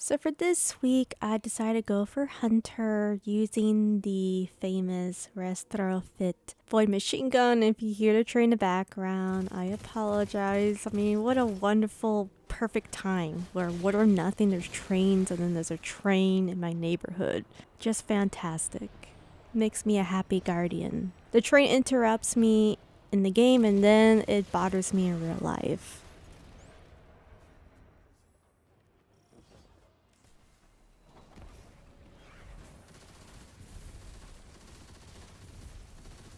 So for this week, I decided to go for Hunter using the famous Retrofit Void Machine Gun. If you hear the train in the background, I apologize. I mean, what a wonderful, perfect time where what or nothing, there's trains and then there's a train in my neighborhood. Just fantastic. Makes me a happy guardian. The train interrupts me in the game and then it bothers me in real life.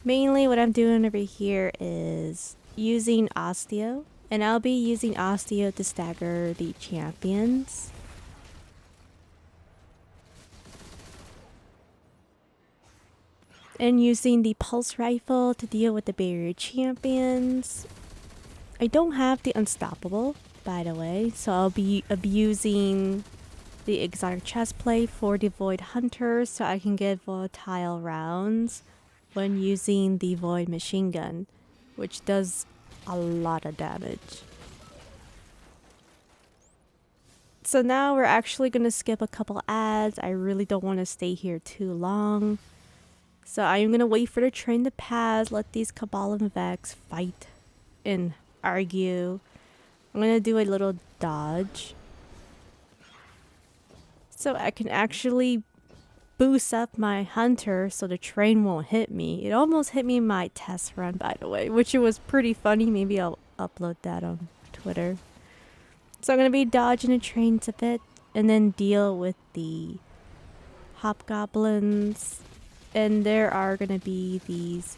Mainly what I'm doing over here is using Osteo, and I'll be using Osteo to stagger the champions. And using the pulse rifle to deal with the barrier champions. I don't have the unstoppable, by the way, so I'll be abusing the exotic chestplate for the void hunters so I can get volatile rounds when using the void machine gun, which does a lot of damage. So now we're actually going to skip a couple ads. I really don't want to stay here too long. So I'm going to wait for the train to pass, let these Cabal and Vex fight and argue. I'm going to do a little dodge so I can actually boost up my hunter so the train won't hit me. It almost hit me in my test run, by the way, which it was pretty funny. Maybe I'll upload that on Twitter. So I'm going to be dodging the trains a bit and then deal with the hobgoblins. And there are going to be these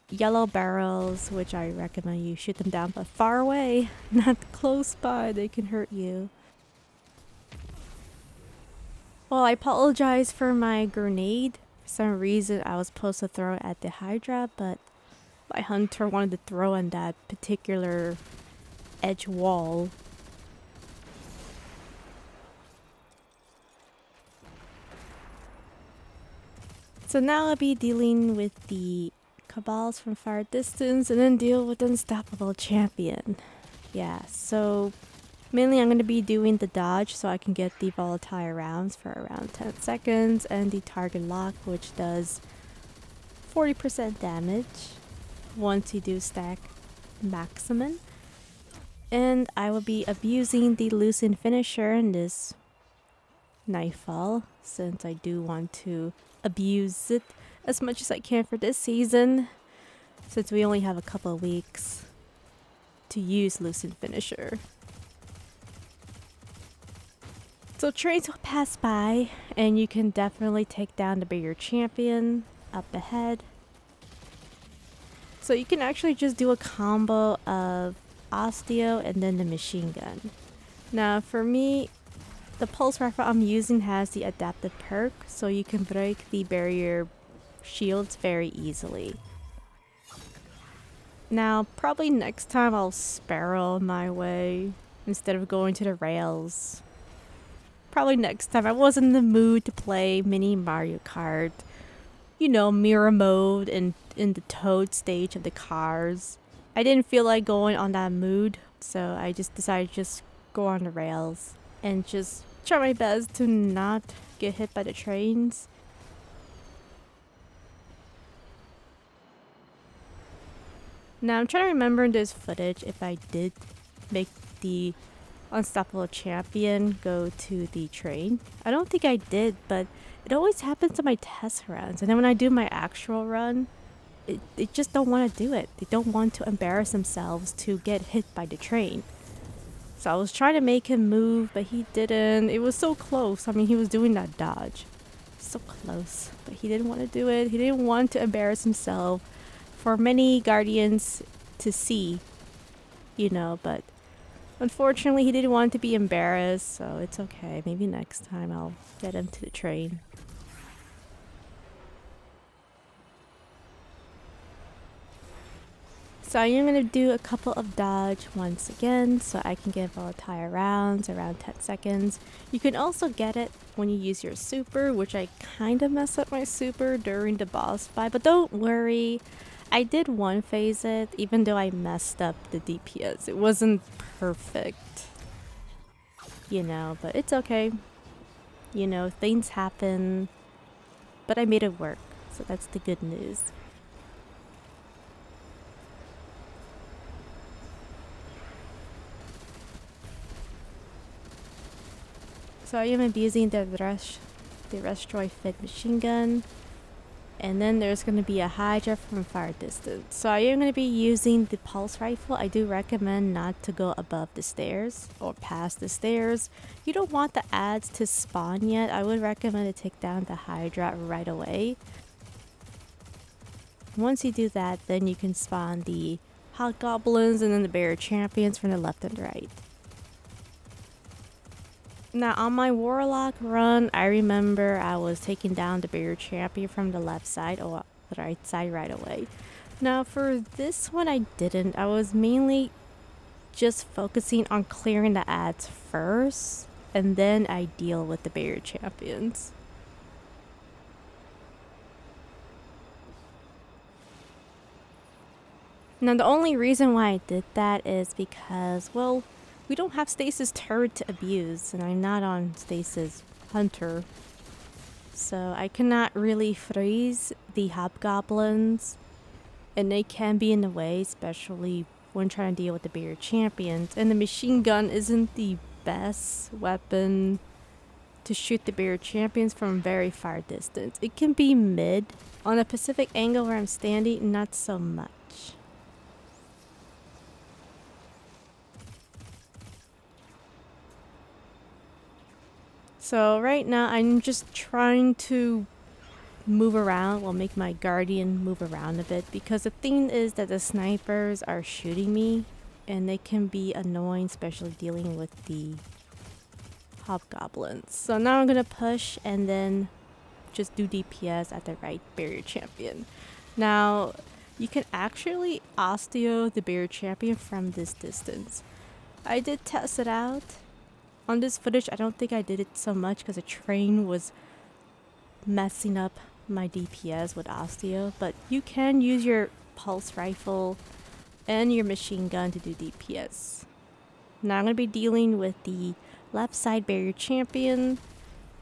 yellow barrels, which I recommend you shoot them down, but far away, not close by. They can hurt you. Well, I apologize for my grenade. For some reason, I was supposed to throw it at the Hydra, but my hunter wanted to throw on that particular edge wall. So now I'll be dealing with the Cabals from far distance and then deal with the unstoppable champion. Yeah, so mainly I'm going to be doing the dodge so I can get the volatile rounds for around 10 seconds and the target lock, which does 40% damage once you do stack maximum. And I will be abusing the loosen finisher in this Nightfall since I do want to abuse it as much as I can for this season, since we only have a couple of weeks to use loosen finisher. So trains will pass by and you can definitely take down the bigger champion up ahead. So you can actually just do a combo of Osteo and then the machine gun. Now for me, the pulse rifle I'm using has the adaptive perk, so you can break the barrier shields very easily. Now probably next time I'll sparrow my way instead of going to the rails. Probably next time. I wasn't in the mood to play mini Mario Kart. You know, mirror mode and in the toad stage of the cars. I didn't feel like going on that mood, so I just decided to just go on the rails and just try my best to not get hit by the trains. Now I'm trying to remember in this footage if I did make the unstoppable champion go to the train. I don't think I did, but it always happens in my test runs, and then when I do my actual run, they just don't want to do it. They don't want to embarrass themselves to get hit by the train. So I was trying to make him move, but he didn't. It was so close. I mean, he was doing that dodge. So close, but he didn't want to do it. He didn't want to embarrass himself for many guardians to see, you know, but unfortunately, he didn't want to be embarrassed, so it's okay. Maybe next time I'll get him to the train. So I'm going to do a couple of dodge once again, so I can get volatile rounds around 10 seconds. You can also get it when you use your super, which I kind of messed up my super during the boss fight, but don't worry. I did one phase it, even though I messed up the DPS. It wasn't perfect. you know, but it's okay. You know, things happen, but I made it work, so that's the good news. So I am abusing the Destroy Fit machine gun. And then there's going to be a Hydra from far distance. So I am going to be using the pulse rifle. I do recommend not to go above the stairs or past the stairs. You don't want the ads to spawn yet. I would recommend to take down the Hydra right away. Once you do that, then you can spawn the hobgoblins and then the barrier champions from the left and right. Now on my warlock run, I remember I was taking down the barrier champion from the left side or the right side right away. Now for this one I didn't. I was mainly just focusing on clearing the ads first, and then I deal with the barrier champions. Now the only reason why I did that is because, well, we don't have stasis turret to abuse, and I'm not on stasis hunter. So I cannot really freeze the hobgoblins, and they can be in the way, especially when trying to deal with the barrier champions. And the machine gun isn't the best weapon to shoot the barrier champions from very far distance. It can be mid. On a Pacific angle where I'm standing, not so much. So right now I'm just trying to move around, well, make my guardian move around a bit, because the thing is that the snipers are shooting me and they can be annoying, especially dealing with the hobgoblins. So now I'm gonna push and then just do DPS at the right barrier champion. Now you can actually osteo the barrier champion from this distance. I did test it out. On this footage, I don't think I did it so much because the train was messing up my DPS with osteo, but you can use your pulse rifle and your machine gun to do DPS. Now I'm going to be dealing with the left side barrier champion,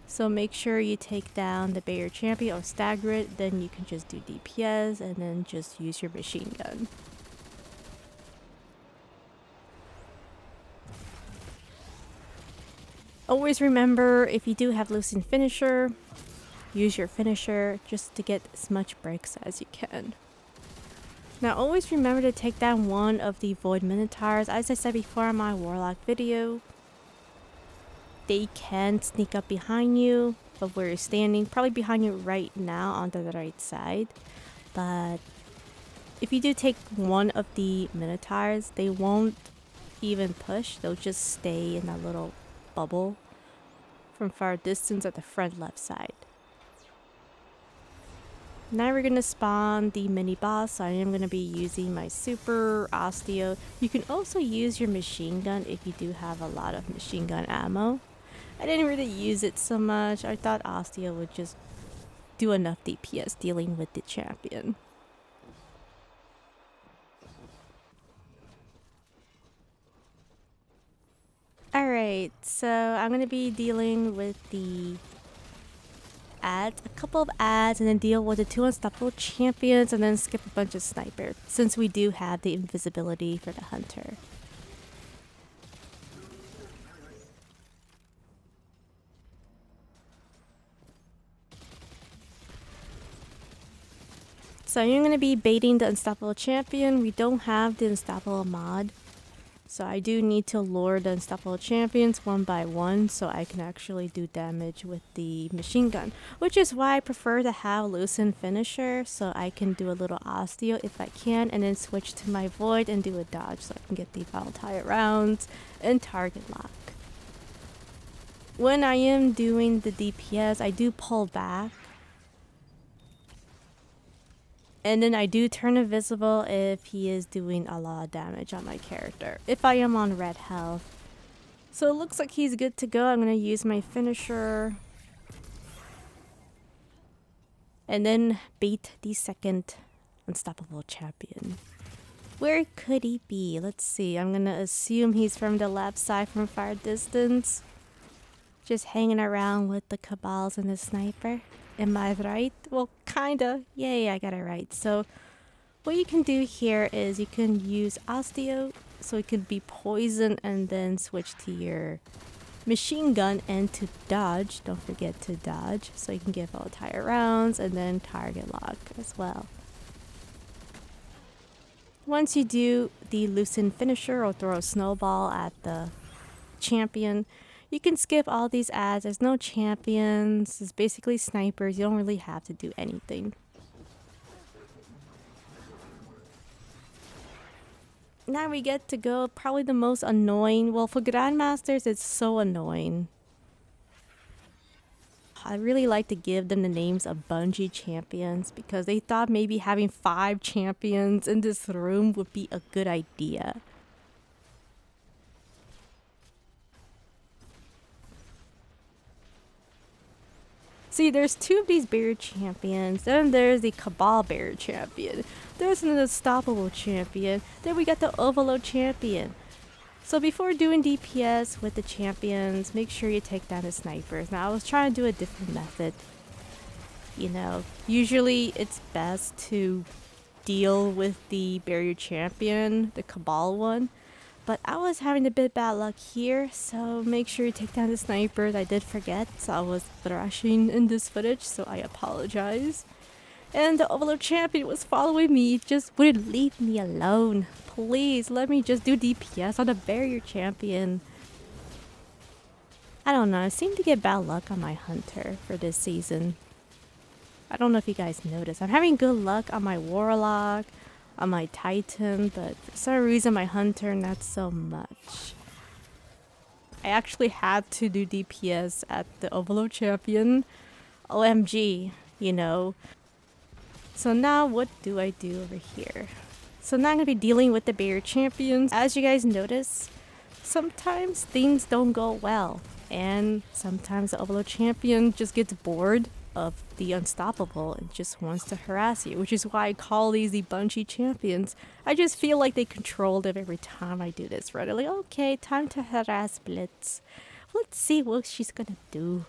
so make sure you take down the barrier champion or stagger it, then you can just do DPS and then just use your machine gun. Always remember, if you do have losing finisher, use your finisher just to get as much breaks as you can. Now always remember to take down one of the void minotaurs. As I said before in my warlock video, they can sneak up behind you of where you're standing, probably behind you right now onto the right side. But if you do take one of the minotaurs, they won't even push, they'll just stay in that little bubble from far distance at the front left side. Now we're gonna spawn the mini boss. So I am gonna be using my super osteo. You can also use your machine gun if you do have a lot of machine gun ammo. I didn't really use it so much. I thought osteo would just do enough DPS dealing with the champion. Alright, so I'm going to be dealing with the ads, a couple of ads, and then deal with the 2 unstoppable champions, and then skip a bunch of snipers, since we do have the invisibility for the hunter. So you're going to be baiting the unstoppable champion. We don't have the unstoppable mod. So I do need to lure the unstoppable champions one by one so I can actually do damage with the machine gun. Which is why I prefer to have loosen finisher, so I can do a little osteo if I can, and then switch to my void and do a dodge so I can get the volatile rounds and target lock. When I am doing the DPS, I do pull back. And then I do turn invisible if he is doing a lot of damage on my character, if I am on red health. So it looks like he's good to go. I'm going to use my finisher. And then bait the second unstoppable champion. Where could he be? Let's see. I'm going to assume he's from the left side from far distance. Just hanging around with the cabals and the sniper. Am I right? Well, kinda. Yay, I got it right. So what you can do here is you can use osteo, so it could be poison, and then switch to your machine gun and to dodge. Don't forget to dodge, so you can get volatile rounds and then target lock as well. Once you do the loosen finisher or throw a snowball at the champion, you can skip all these ads. There's no champions. It's basically snipers. You don't really have to do anything. Now we get to go probably the most annoying. Well, for grandmasters, it's so annoying. I really like to give them the names of Bungie Champions because they thought maybe having 5 champions in this room would be a good idea. See, there's 2 of these barrier champions, then there's the Cabal barrier champion, there's an unstoppable champion, then we got the overload champion. So before doing DPS with the champions, make sure you take down the snipers. Now I was trying to do a different method. You know, usually it's best to deal with the barrier champion, the Cabal one. But I was having a bit bad luck here, so make sure you take down the snipers. I did forget, so I was thrashing in this footage, so I apologize. And the overload champion was following me, just wouldn't leave me alone. Please, let me just do DPS on the barrier champion. I don't know, I seem to get bad luck on my hunter for this season. I don't know if you guys noticed. I'm having good luck on my warlock, on my titan, but for some reason my hunter not so much. I actually had to do DPS at the overload champion. OMG, you know. So now what do I do over here? So now I'm going to be dealing with the barrier champions. As you guys notice, sometimes things don't go well. And sometimes the overload champion just gets bored of the unstoppable and just wants to harass you, which is why I call these the Bungie Champions. I just feel like they control them every time I do this, right? Like, okay, time to harass Blitz. Let's see what she's gonna do.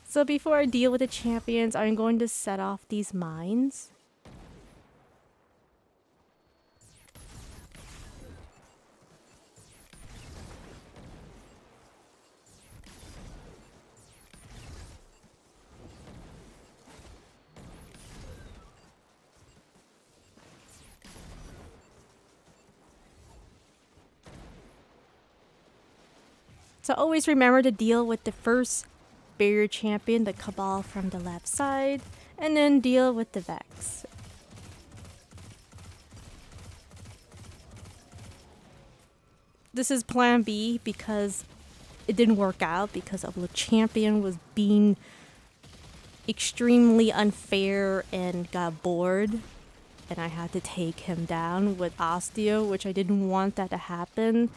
So before I deal with the champions, I'm going to set off these mines. So always remember to deal with the first barrier champion, the Cabal from the left side, and then deal with the Vex. This is plan B because it didn't work out because the champion was being extremely unfair and got bored, and I had to take him down with osteo, which I didn't want that to happen.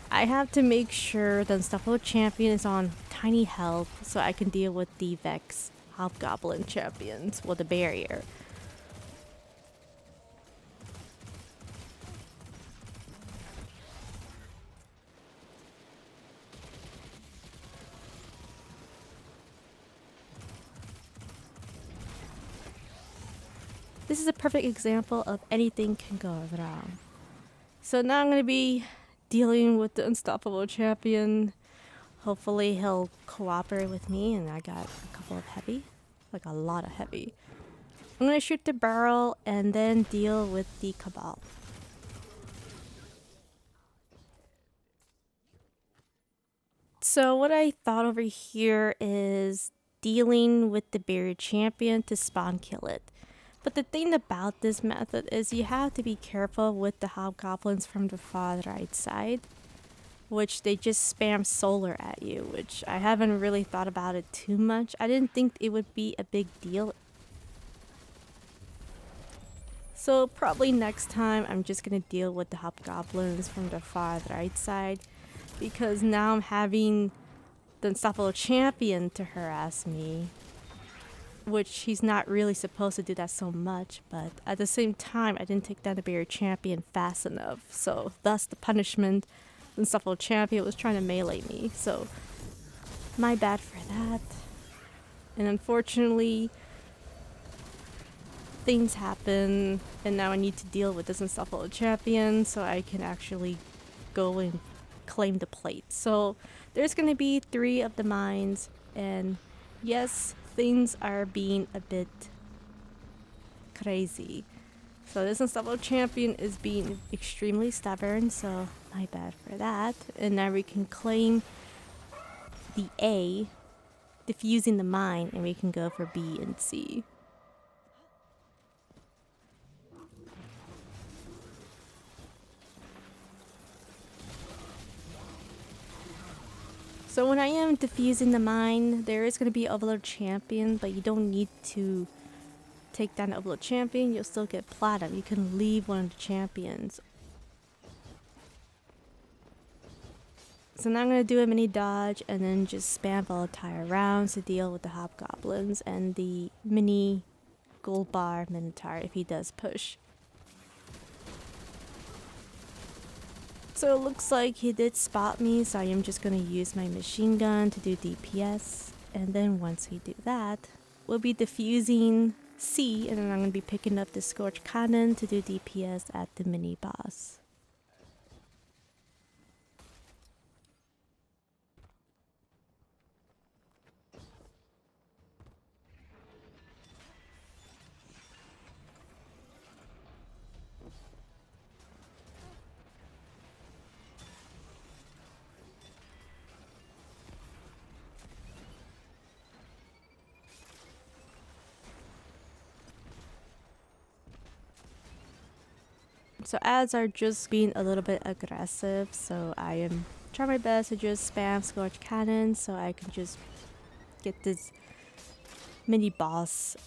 I have to make sure the unstoppable champion is on tiny health so I can deal with the Vex hobgoblin champions with the barrier. This is a perfect example of anything can go wrong. So now I'm going to be dealing with the unstoppable champion. Hopefully he'll cooperate with me, and I got a couple of heavy, like a lot of heavy. I'm going to shoot the barrel and then deal with the Cabal. So what I thought over here is dealing with the barrier champion to spawn kill it. But the thing about this method is you have to be careful with the hobgoblins from the far right side, which they just spam solar at you, which I haven't really thought about it too much. I didn't think it would be a big deal. So probably next time I'm just gonna deal with the hobgoblins from the far right side, because now I'm having the unstoppable champion to harass me, which he's not really supposed to do that so much, but at the same time I didn't take down the barrier champion fast enough, so thus the punishment Unstoppable Champion was trying to melee me, so my bad for that. And unfortunately, things happen, and now I need to deal with this Unstoppable Champion so I can actually go and claim the plate. So there's gonna be 3 of the mines, and yes, things are being a bit crazy. So this Unstoppable Champion is being extremely stubborn, so my bad for that. And now we can claim the A, defusing the mine, and we can go for B and C. So when I am defusing the mine, there is going to be an Overlord Champion, but you don't need to take down the Overlord Champion. You'll still get platinum. You can leave one of the champions. So now I'm going to do a mini dodge and then just spam Volatile Rounds to deal with the Hobgoblins and the mini gold bar Minotaur if he does push. So it looks like he did spot me, so I am just going to use my machine gun to do DPS. And then once we do that, we'll be defusing C, and then I'm going to be picking up the Scorch Cannon to do DPS at the mini boss. So ads are just being a little bit aggressive, so I am trying my best to just spam Scorch Cannon so I can just get this mini boss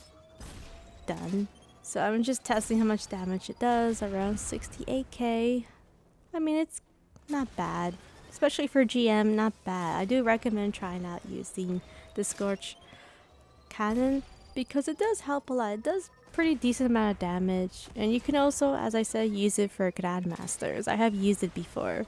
done. So I'm just testing how much damage it does, around 68k. I mean, it's not bad, especially for GM, not bad. I do recommend trying out using the Scorch Cannon because it does help a lot. It does pretty decent amount of damage, and you can also, as I said, use it for grandmasters. I have used it before.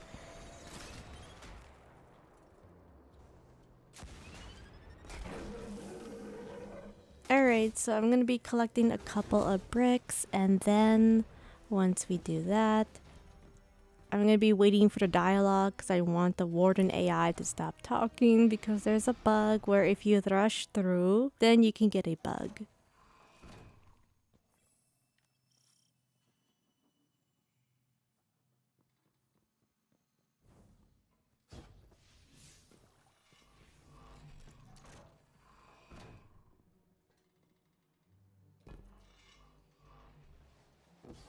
Alright, so I'm gonna be collecting a couple of bricks, and then once we do that, I'm gonna be waiting for the dialogue because I want the Warden AI to stop talking because there's a bug where if you rush through, then you can get a bug.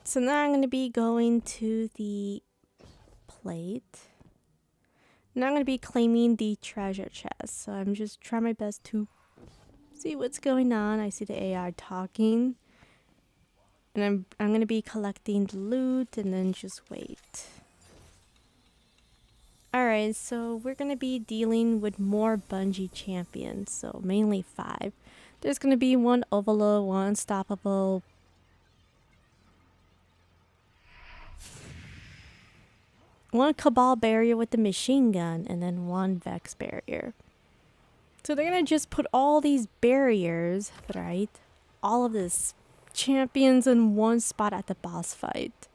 So now I'm going to be going to the plate. Now I'm going to be claiming the treasure chest. So I'm just trying my best to see what's going on. I see the AI talking. And I'm going to be collecting the loot and then just wait. Alright, so we're going to be dealing with more Bungie Champions. So mainly 5. There's going to be one Overload, one Unstoppable, one Cabal barrier with the machine gun, and then one Vex barrier. So they're gonna just put all these barriers, right? All of this champions in one spot at the boss fight.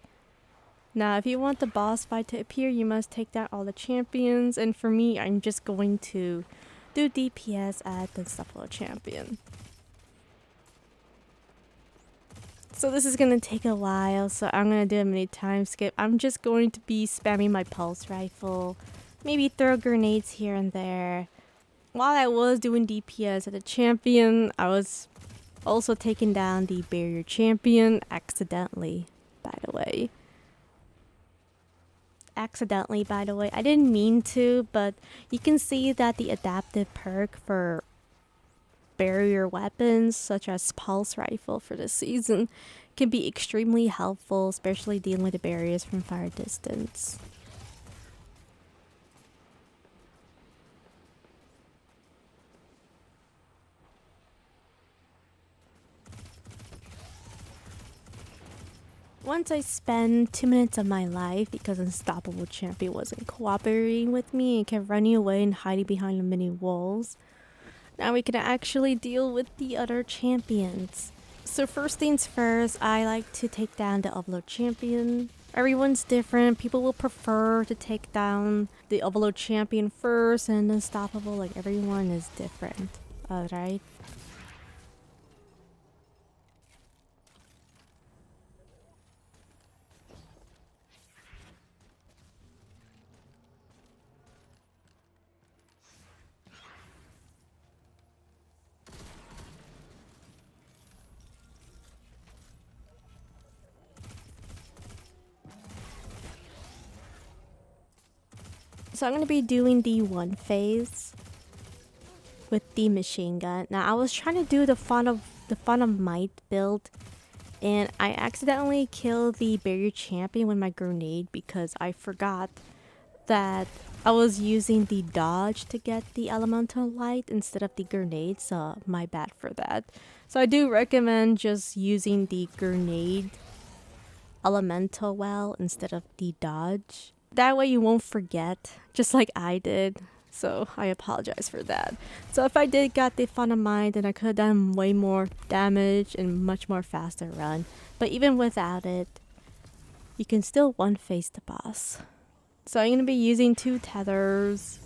Now, if you want the boss fight to appear, you must take down all the champions. And for me, I'm just going to do DPS at the Unstoppable Champion. So this is going to take a while, so I'm going to do a mini time skip. I'm just going to be spamming my pulse rifle, maybe throw grenades here and there. While I was doing DPS at the champion, I was also taking down the barrier champion accidentally, by the way. I didn't mean to, but you can see that the adaptive perk for barrier weapons such as pulse rifle for this season can be extremely helpful, especially dealing with the barriers from far distance. Once I spent 2 minutes of my life because Unstoppable Champion wasn't cooperating with me and kept running away and hiding behind the mini walls, now we can actually deal with the other champions. So first things first, I like to take down the Overload Champion. Everyone's different. People will prefer to take down the Overload Champion first and Unstoppable. Like, everyone is different. Alright? So I'm going to be doing the one phase with the machine gun. Now I was trying to do the fun of might build, and I accidentally killed the barrier champion with my grenade because I forgot that I was using the dodge to get the elemental light instead of the grenade, so my bad for that. So I do recommend just using the grenade elemental well instead of the dodge. That way you won't forget, just like I did. So I apologize for that. So if I did got the fun of mine, then I could have done way more damage and much more faster run. But even without it, you can still one face the boss. So I'm going to be using 2 tethers.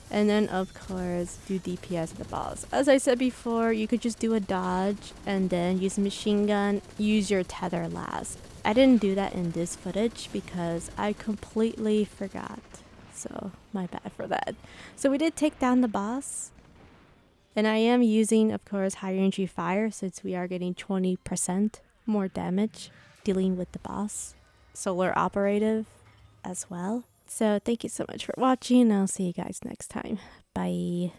And then of course do DPS of the boss. As I said before, you could just do a dodge and then use a machine gun, use your tether last. I didn't do that in this footage because I completely forgot. So my bad for that. So we did take down the boss. And I am using, of course, higher energy fire since we are getting 20% more damage dealing with the boss. Solar operative as well. So thank you so much for watching. I'll see you guys next time. Bye.